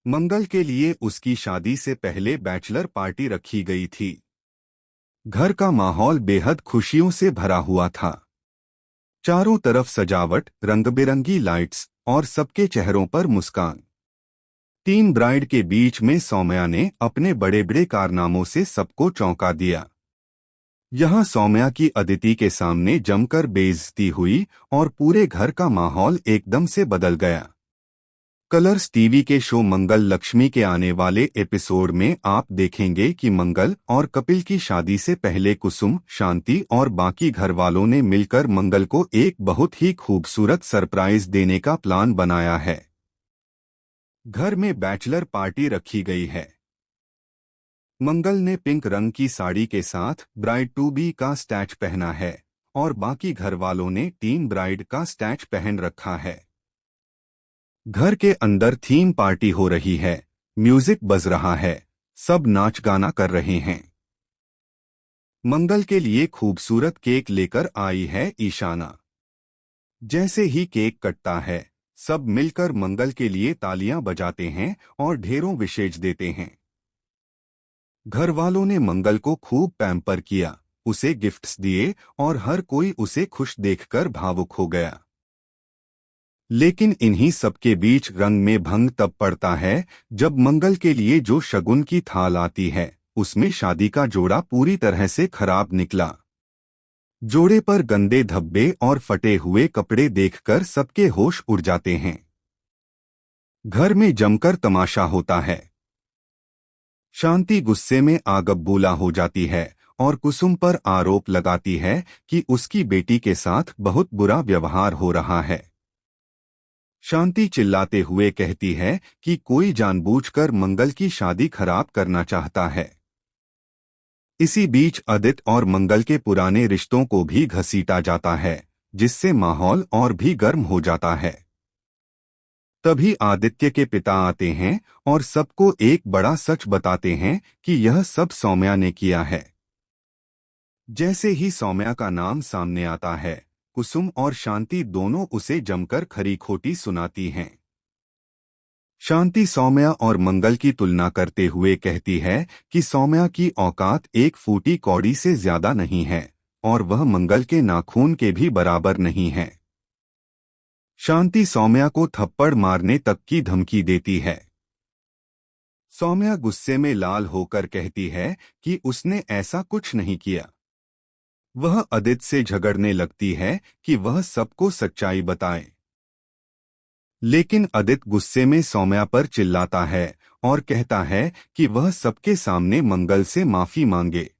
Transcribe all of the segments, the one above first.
मंगल के लिए उसकी शादी से पहले बैचलर पार्टी रखी गई थी। घर का माहौल बेहद खुशियों से भरा हुआ था। चारों तरफ सजावट, रंग-बिरंगी लाइट्स और सबके चेहरों पर मुस्कान। टीम ब्राइड के बीच में सौम्या ने अपने बड़े बड़े कारनामों से सबको चौंका दिया। यहाँ सौम्या की अदिति के सामने जमकर बेइज्जती हुई और पूरे घर का माहौल एकदम से बदल गया। कलर्स टीवी के शो मंगल लक्ष्मी के आने वाले एपिसोड में आप देखेंगे कि मंगल और कपिल की शादी से पहले कुसुम, शांति और बाकी घरवालों ने मिलकर मंगल को एक बहुत ही खूबसूरत सरप्राइज देने का प्लान बनाया है। घर में बैचलर पार्टी रखी गई है। मंगल ने पिंक रंग की साड़ी के साथ ब्राइड टू बी का स्टैच पहना है और बाकी घरवालों ने टीम ब्राइड का स्टैच पहन रखा है। घर के अंदर थीम पार्टी हो रही है, म्यूजिक बज रहा है, सब नाच गाना कर रहे हैं। मंगल के लिए खूबसूरत केक लेकर आई है ईशाना। जैसे ही केक कटता है, सब मिलकर मंगल के लिए तालियां बजाते हैं और ढेरों विशेष देते हैं। घर वालों ने मंगल को खूब पैम्पर किया, उसे गिफ्ट्स दिए और हर कोई उसे खुश देखकर भावुक हो गया। लेकिन इन्हीं सबके बीच रंग में भंग तब पड़ता है जब मंगल के लिए जो शगुन की थाल आती है, उसमें शादी का जोड़ा पूरी तरह से खराब निकला। जोड़े पर गंदे धब्बे और फटे हुए कपड़े देखकर सबके होश उड़ जाते हैं। घर में जमकर तमाशा होता है। शांति गुस्से में आग बबूला हो जाती है और कुसुम पर आरोप लगाती है कि उसकी बेटी के साथ बहुत बुरा व्यवहार हो रहा है। शांति चिल्लाते हुए कहती है कि कोई जानबूझकर मंगल की शादी खराब करना चाहता है। इसी बीच आदित्य और मंगल के पुराने रिश्तों को भी घसीटा जाता है, जिससे माहौल और भी गर्म हो जाता है। तभी आदित्य के पिता आते हैं और सबको एक बड़ा सच बताते हैं कि यह सब सौम्या ने किया है। जैसे ही सौम्या का नाम सामने आता है, कुसुम और शांति दोनों उसे जमकर खरी खोटी सुनाती हैं। शांति सौम्या और मंगल की तुलना करते हुए कहती है कि सौम्या की औकात एक फूटी कौड़ी से ज्यादा नहीं है और वह मंगल के नाखून के भी बराबर नहीं है। शांति सौम्या को थप्पड़ मारने तक की धमकी देती है। सौम्या गुस्से में लाल होकर कहती है कि उसने ऐसा कुछ नहीं किया। वह आदित्य से झगड़ने लगती है कि वह सबको सच्चाई बताए। लेकिन आदित्य गुस्से में सौम्या पर चिल्लाता है और कहता है कि वह सबके सामने मंगल से माफी मांगे।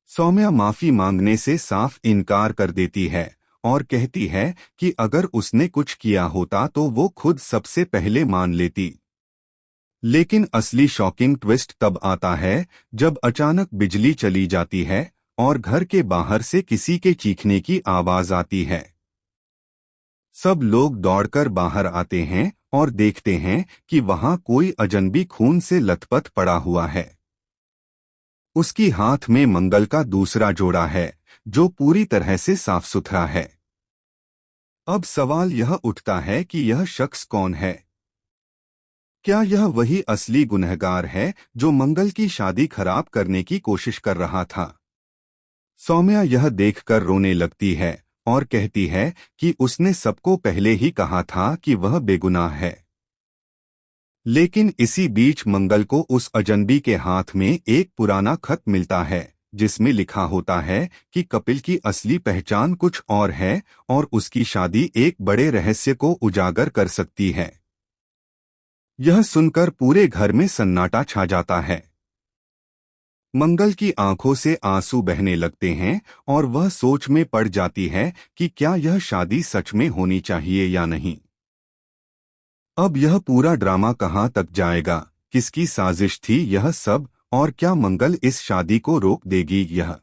सौम्या माफी मांगने से साफ इनकार कर देती है और कहती है कि अगर उसने कुछ किया होता तो वो खुद सबसे पहले मान लेती। लेकिन असली शॉकिंग ट्विस्ट तब आता है जब अचानक बिजली चली जाती है और घर के बाहर से किसी के चीखने की आवाज आती है। सब लोग दौड़कर बाहर आते हैं और देखते हैं कि वहां कोई अजनबी खून से लथपथ पड़ा हुआ है। उसकी हाथ में मंगल का दूसरा जोड़ा है, जो पूरी तरह से साफ सुथरा है। अब सवाल यह उठता है कि यह शख्स कौन है? क्या यह वही असली गुनहगार है जो मंगल की शादी खराब करने की कोशिश कर रहा था? सौम्या यह देखकर रोने लगती है और कहती है कि उसने सबको पहले ही कहा था कि वह बेगुनाह है। लेकिन इसी बीच मंगल को उस अजनबी के हाथ में एक पुराना खत मिलता है, जिसमें लिखा होता है कि कपिल की असली पहचान कुछ और है और उसकी शादी एक बड़े रहस्य को उजागर कर सकती है। यह सुनकर पूरे घर में सन्नाटा छा जाता है। मंगल की आंखों से आंसू बहने लगते हैं और वह सोच में पड़ जाती है कि क्या यह शादी सच में होनी चाहिए या नहीं। अब यह पूरा ड्रामा कहां तक जाएगा, किसकी साजिश थी यह सब, और क्या मंगल इस शादी को रोक देगी? यह